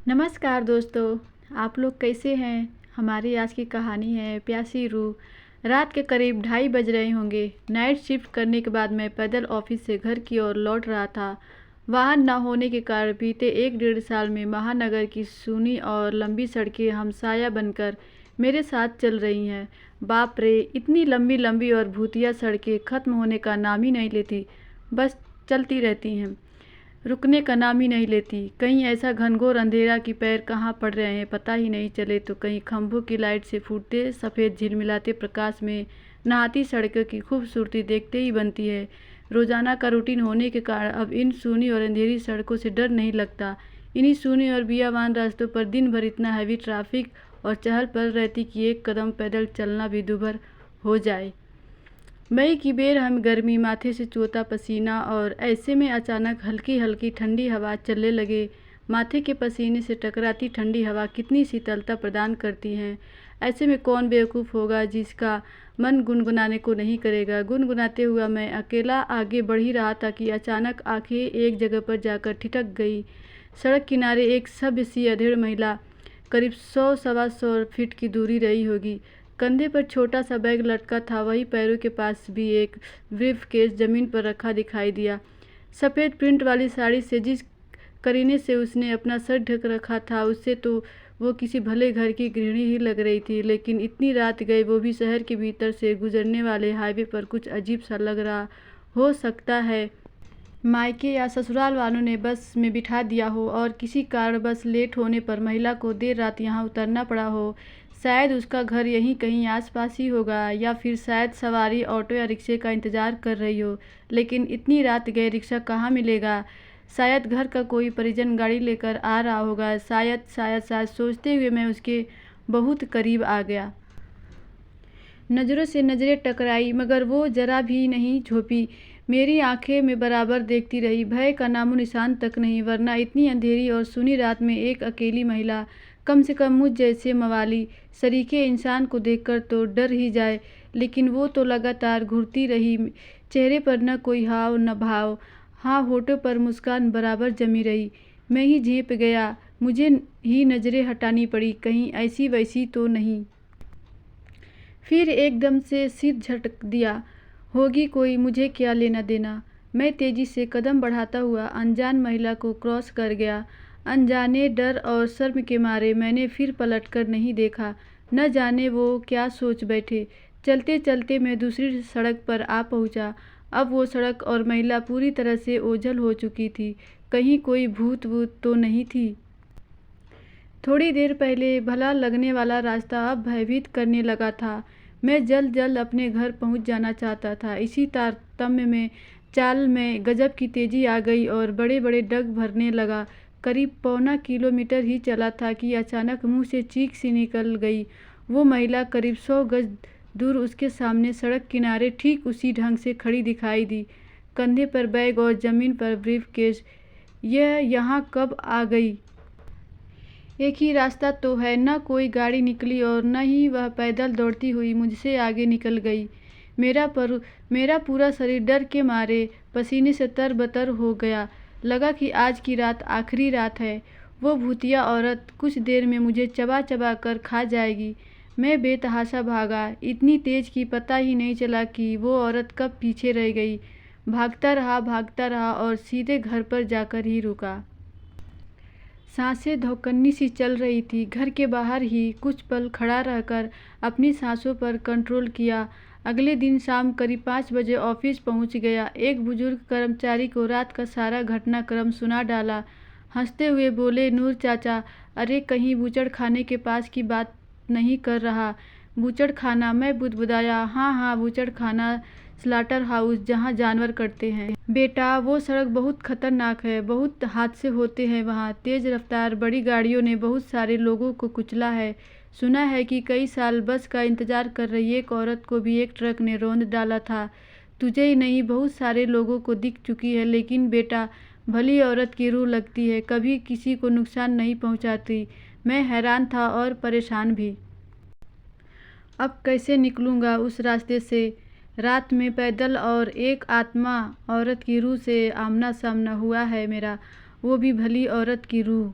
नमस्कार दोस्तों, आप लोग कैसे हैं। हमारी आज की कहानी है प्यासी रूह। रात के करीब 2:30 बज रहे होंगे। नाइट शिफ्ट करने के बाद मैं पैदल ऑफिस से घर की ओर लौट रहा था। वाहन न होने के कारण बीते 1-1.5 साल में महानगर की सूनी और लंबी सड़कें हमसाया बनकर मेरे साथ चल रही हैं। बाप रे, इतनी लंबी लंबी और भूतिया सड़कें खत्म होने का नाम ही नहीं लेती, बस चलती रहती हैं, रुकने का नाम ही नहीं लेती। कहीं ऐसा घनघोर अंधेरा कि पैर कहाँ पड़ रहे हैं पता ही नहीं चले, तो कहीं खंभों की लाइट से फूटते सफ़ेद झिलमिलाते प्रकाश में नहाती सड़कों की खूबसूरती देखते ही बनती है। रोज़ाना का रूटीन होने के कारण अब इन सूनी और अंधेरी सड़कों से डर नहीं लगता। इन्हीं सूनी और बियाबान रास्तों पर दिन भर इतना हैवी ट्रैफिक और चहल पहल रहती कि एक कदम पैदल चलना भी दूभर हो जाए। मई की बेरहम गर्मी, माथे से चुअता पसीना, और ऐसे में अचानक हल्की हल्की ठंडी हवा चलने लगे। माथे के पसीने से टकराती ठंडी हवा कितनी शीतलता प्रदान करती हैं। ऐसे में कौन बेवकूफ़ होगा जिसका मन गुनगुनाने को नहीं करेगा। गुनगुनाते हुआ मैं अकेला आगे बढ़ ही रहा था कि अचानक आंखें एक जगह पर जाकर ठिठक गई। सड़क किनारे एक सभ्य सी अधेड़ महिला, करीब 100-125 फीट की दूरी रही होगी। कंधे पर छोटा सा बैग लटका था, वही पैरों के पास भी एक ब्रीफकेस ज़मीन पर रखा दिखाई दिया। सफ़ेद प्रिंट वाली साड़ी से जिस करीने से उसने अपना सर ढक रखा था, उससे तो वो किसी भले घर की गृहिणी ही लग रही थी। लेकिन इतनी रात गए, वो भी शहर के भीतर से गुजरने वाले हाईवे पर, कुछ अजीब सा लग रहा। हो सकता है मायके या ससुराल वालों ने बस में बिठा दिया हो और किसी कारण बस लेट होने पर महिला को देर रात यहाँ उतरना पड़ा हो। शायद उसका घर यहीं कहीं आसपास ही होगा, या फिर शायद सवारी ऑटो या रिक्शे का इंतज़ार कर रही हो। लेकिन इतनी रात गए रिक्शा कहाँ मिलेगा। शायद घर का कोई परिजन गाड़ी लेकर आ रहा होगा। शायद शायद शायद सोचते हुए मैं उसके बहुत करीब आ गया। नज़रों से नज़रें टकराई, मगर वो जरा भी नहीं झोंकी। मेरी आंखें में बराबर देखती रही। भय का नामो निशान तक नहीं, वरना इतनी अंधेरी और सूनी रात में एक अकेली महिला, कम से कम मुझ जैसे मवाली सरीखे इंसान को देखकर तो डर ही जाए। लेकिन वो तो लगातार घूरती रही। चेहरे पर न कोई हाव न भाव, हाँ होठों पर मुस्कान बराबर जमी रही। मैं ही झेंप गया। मुझे ही नज़रें हटानी पड़ी, कहीं ऐसी वैसी तो नहीं। फिर एकदम से सिर झटक दिया। होगी कोई, मुझे क्या लेना देना। मैं तेजी से कदम बढ़ाता हुआ अनजान महिला को क्रॉस कर गया। अनजाने डर और शर्म के मारे मैंने फिर पलटकर नहीं देखा। न जाने वो क्या सोच बैठे। चलते चलते मैं दूसरी सड़क पर आ पहुंचा। अब वो सड़क और महिला पूरी तरह से ओझल हो चुकी थी। कहीं कोई भूत वूत तो नहीं थी। थोड़ी देर पहले भला लगने वाला रास्ता अब भयभीत करने लगा था। मैं जल्द जल्द अपने घर पहुंच जाना चाहता था। इसी तारतम्य में चाल में गजब की तेजी आ गई और बड़े बड़े डग भरने लगा। करीब 1.25 किलोमीटर ही चला था कि अचानक मुंह से चीख सी निकल गई। वो महिला करीब 100 गज दूर उसके सामने सड़क किनारे ठीक उसी ढंग से खड़ी दिखाई दी, कंधे पर बैग और ज़मीन पर ब्रीफकेस। यह यहाँ कब आ गई। एक ही रास्ता तो है। न कोई गाड़ी निकली और न ही वह पैदल दौड़ती हुई मुझसे आगे निकल गई। मेरा पूरा शरीर डर के मारे पसीने से तरबतर हो गया। लगा कि आज की रात आखिरी रात है। वो भूतिया औरत कुछ देर में मुझे चबा चबा कर खा जाएगी। मैं बेतहाशा भागा, इतनी तेज कि पता ही नहीं चला कि वो औरत कब पीछे रह गई। भागता रहा और सीधे घर पर जाकर ही रुका। सांसें धौंकनी सी चल रही थी। घर के बाहर ही कुछ पल खड़ा रहकर अपनी सांसों पर कंट्रोल किया। अगले दिन शाम करीब 5 बजे ऑफिस पहुंच गया। एक बुजुर्ग कर्मचारी को रात का सारा घटनाक्रम सुना डाला। हंसते हुए बोले, नूर चाचा, अरे कहीं बूचड़ खाने के पास की बात नहीं कर रहा। बूचड़ खाना, मैं बुदबुदाया। हाँ हाँ, बूचड़ खाना, स्लाटर हाउस, जहाँ जानवर कटते हैं। बेटा, वो सड़क बहुत खतरनाक है। बहुत हादसे होते हैं वहाँ। तेज़ रफ्तार बड़ी गाड़ियों ने बहुत सारे लोगों को कुचला है। सुना है कि कई साल बस का इंतज़ार कर रही एक औरत को भी एक ट्रक ने रौंद डाला था। तुझे ही नहीं, बहुत सारे लोगों को दिख चुकी है। लेकिन बेटा, भली औरत की रूह लगती है, कभी किसी को नुकसान नहीं पहुँचाती। मैं हैरान था और परेशान भी। अब कैसे निकलूँगा उस रास्ते से। रात में पैदल और एक आत्मा औरत की रूह से आमना सामना हुआ है मेरा, वो भी भली औरत की रूह।